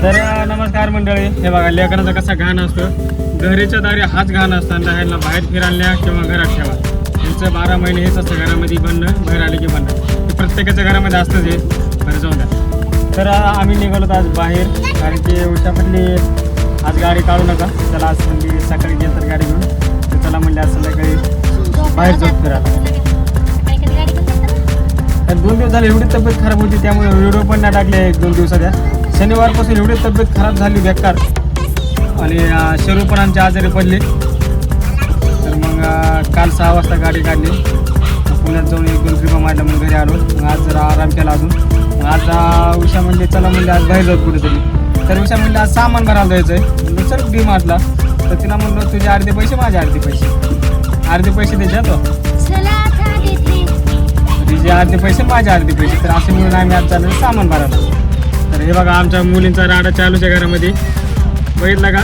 तर नमस्कार मंडळी. हे बघा लेकरांचा कसा घाण असतो. घरीच्या दारी हाच घाण असताना ह्यांना बाहेर फिरायला किंवा घरात ठेवा. यांचं 12 महिने हेच असतं, घरामध्ये बंद, बाहेर आले की बंद. ते प्रत्येकाच्या घरामध्ये असतंच हे. बरं जाऊ द्या. तर आम्ही निघालो आज बाहेर, कारण की उषा म्हटली आज गाडी काढू नका, त्याला आज म्हणजे सकाळी गेलं तर गाडी घेऊन, तर त्याला म्हणले आज संध्याकाळी बाहेर जाऊ फिरायला. 2 दिवस झाले एवढी तब्येत खराब होती, त्यामुळे व्हिडिओ पण नाही टाकले 1-2 दिवसाच्या. शनिवारपासून एवढी तब्येत खराब झाली बेकार, आणि शरू पण आमचे आजारी पडले. तर मग काल 6 वाजता गाडी काढली, पुण्यात जाऊन 1-2 ट्रिपा मारल्या, मग घरी आलो. मग आज जरा आराम केला अजून. मग आज उषा म्हणले चला म्हणले आज बाहेर जाऊ कुठेतरी. तर उषा म्हणले आज सामान भरायला जायचं आहे. म्हणलं चल डी मार्टला. तर तिला म्हणलं तुझे अर्धे पैसे माझे अर्धे पैसे, अर्धे पैसे द्यायचे तो तिचे अर्धे पैसे माझे अर्धे पैसे. तर असे मिळून आम्ही आज चालू सामान भरायला. तर हे बघा आमच्या मुलींचा राडा चालूच आहे घरामध्ये, बघितलं का.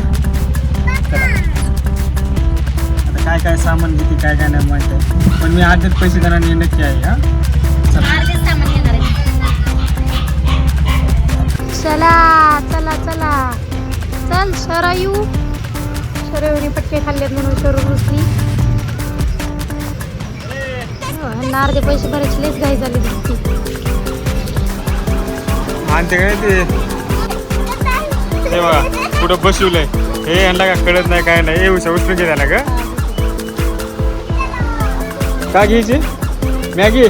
आता काय काय सामान घेते काय काय नाही माहिती आहे, पण मी अर्धेच पैसे देणार नाही नक्की आहे. हा चला चला चला चल शरायू. शरायूने पटके खाल्लेत म्हणून शरू रुसली. अर्धे पैसे भरायची लेच घाई झाली दिसती. आणते काय ते बघा कुठं बसवलंय हे, यांना का कळत नाही काय नाही. हे उषा उठून घे त्याला का का घ्यायची मॅगी.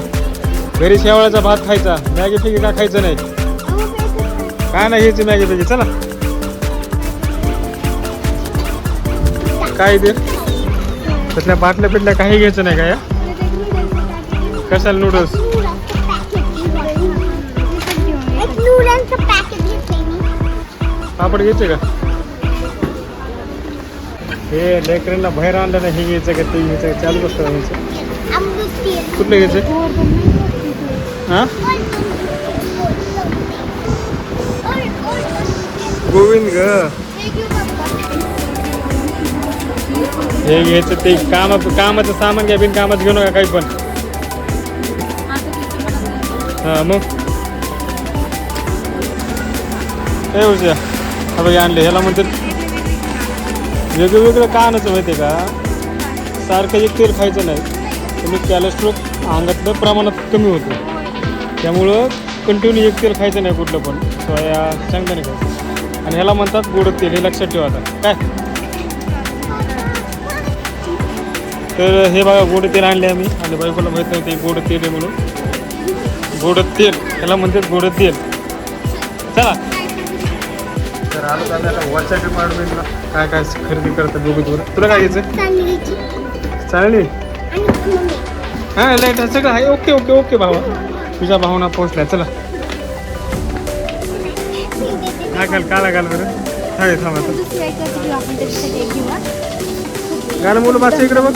घरी शेवळाचा भात खायचा, मॅगी फिगी का खायचं नाही. काय नाही घ्यायची मॅगी फिगी. चला काय ते त्यातल्या बाटल्या पिटल्या काही घ्यायचं नाही काय. कशाला नूडल्स. पापड घ्यायचे का. हे लेकरांना बाहेर आणलं ना, हे घ्यायचं का ते घ्यायचं का चालू असतं घ्यायचं. कुठलं घ्यायचं हां गोविंद ग. हे घ्यायचं ते कामाचं सामान घ्या, बिन कामाचं घेऊ नका काही पण. हां मग हे उद्या हा बघा आणले. ह्याला म्हणतात वेगळं का आणायचं माहिती आहे का. सारखं एक तेल खायचं नाही, तुम्ही कॅलेस्ट्रॉल अंगातलं प्रमाणात कमी होतं. त्यामुळं कंटिन्यू एक तेल खायचं नाही कुठलं पण, सोया शेंगदाणे खायचं. आणि ह्याला म्हणतात गोड तेल, हे लक्षात ठेवा आता काय. तर हे बघा गोड तेल आणले आम्ही, आणि बायकोला माहीत नाही ते गोड तेल आहे म्हणून. गोड तेल ह्याला म्हणतात गोड तेल. चला तर आलो चाललं आता वरच्या डिपार्टमेंटला. काय काय खरेदी करतात बघू. तुला काय घ्यायचं. चालेल हां लाईट सगळं आहे. ओके ओके ओके भावा, तुझ्या भावना पोहोचल्या. चला काय काला घाल बरं. काय थांबा गाणं मुलं बाचं इकडे बघ.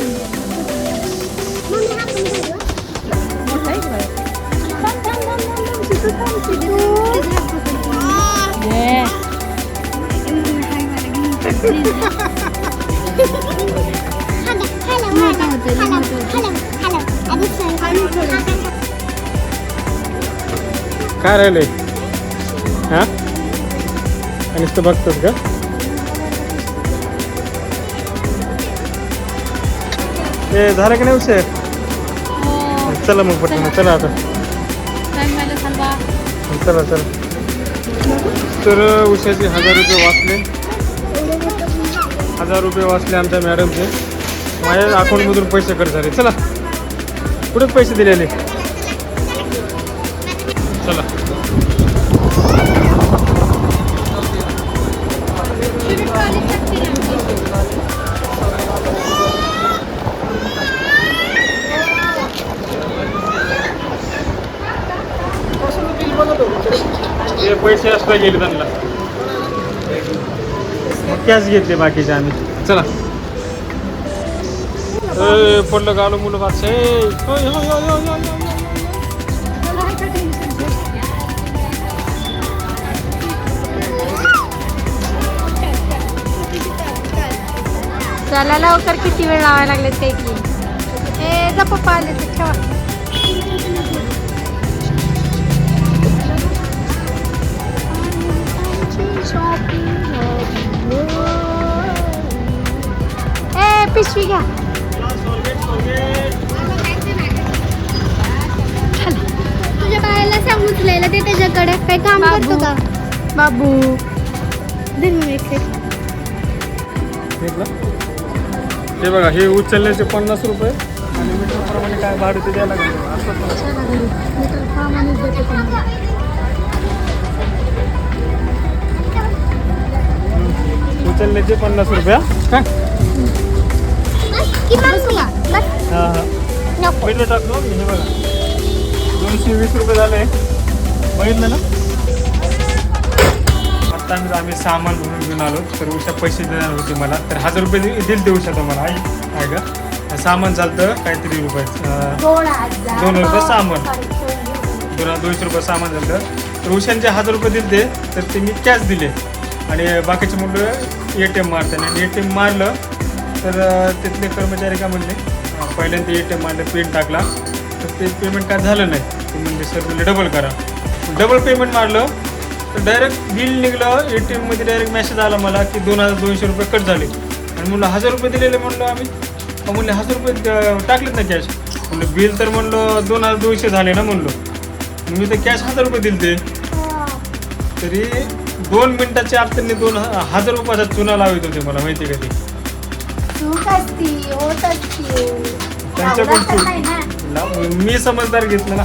काय राहिलंय हा, आणि नुसतं बघतोस का. ते झालं की नाही उशीर. चला मग पटकन चला आता. चला चला. तर उशाचे 1000 रुपये वाचले. 1000 रुपये वाचले आमच्या मॅडमचे. माझ्या अकाउंटमधून पैसे कट झाले. चला कुठेच पैसे दिलेले. चला ते पैसे असता गेले त्यांना, कॅश घेतले बाकीचे आम्ही. चला पडलं गालो मुलं बादशे. चला लवकर, किती वेळ लावायला लागले ते की. ए जा पप्पा आले ते ठेवा. पिशवी घ्या. तुझ्या बाळाला सांग उचलायला ते त्याच्याकडे काही काम करतो का बाबू दे मी एक हे बघा, हे उचलण्याचे 50 रुपये आणि मीटरप्रमाणे काय भाडं ते द्यायला लागेल. चला घरी मीटर प्रमाणेच देते तुम्हाला. उचलण्याचे 50 रुपये. काय किमान तुला बस हां हां नको मीटर टाकलो. हे बघा 220 रुपये झाले. बघितलं ना. आता आम्ही सामान भरून घेऊन आलो. तर उषा पैसे देणार होते मला. तर 1000 रुपये दिल ते उषा तुम्हाला. आहे का. सामान चालतं काहीतरी रुपये 2 रुपये सामान. 200 रुपये सामान झालं. तर उशांचे 1000 रुपये दिले तर ते मी कॅश दिले. आणि बाकीचे मुलं ATM मारताना आणि ATM मारलं तर तिथले कर्मचारी काय म्हणले, पहिल्यांदा ATM मारलं, पिन टाकला तर ते पेमेंट काय झालं नाही. ते म्हणजे सर म्हणले डबल करा. डबल पेमेंट मारलं तर डायरेक्ट बिल निघलं. ATMमध्ये डायरेक्ट मेसेज आला मला की 2200 रुपये कट झाले. आणि म्हणलं 1000 रुपये दिलेले म्हणलं आम्ही. म्हणले 1000 रुपये टाकलेत ना कॅश. म्हणलं बिल तर म्हणलं 2200 झाले ना म्हणलं. मी तर कॅश 1000 रुपये दिले ते. तरी 2 मिनिटाच्या आत त्यांनी 2000 रुपयाचा चुना लावत होते मला. माहिती का ते. त्यांच्याकडून चूक. मी समजदार घेतलं ना.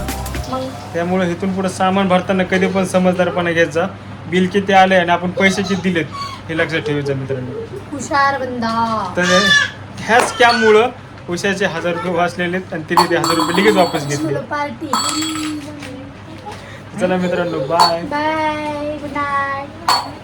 त्यामुळे इथून पुढे सामान भरताना कधी पण समजदारपणा घ्यायचा. बिल किती आले आणि आपण पैसे किती दिलेत हे लक्षात ठेवायचं मित्रांनो. हुशार बंदा. तर ह्या स्कॅममुळं उशाचे 1000 रुपये वाचलेले आणि तिने ते 1000 रुपये लगेच वापस घेतले. पार्टी. चला मित्रांनो, बाय बाय गुड नाईट.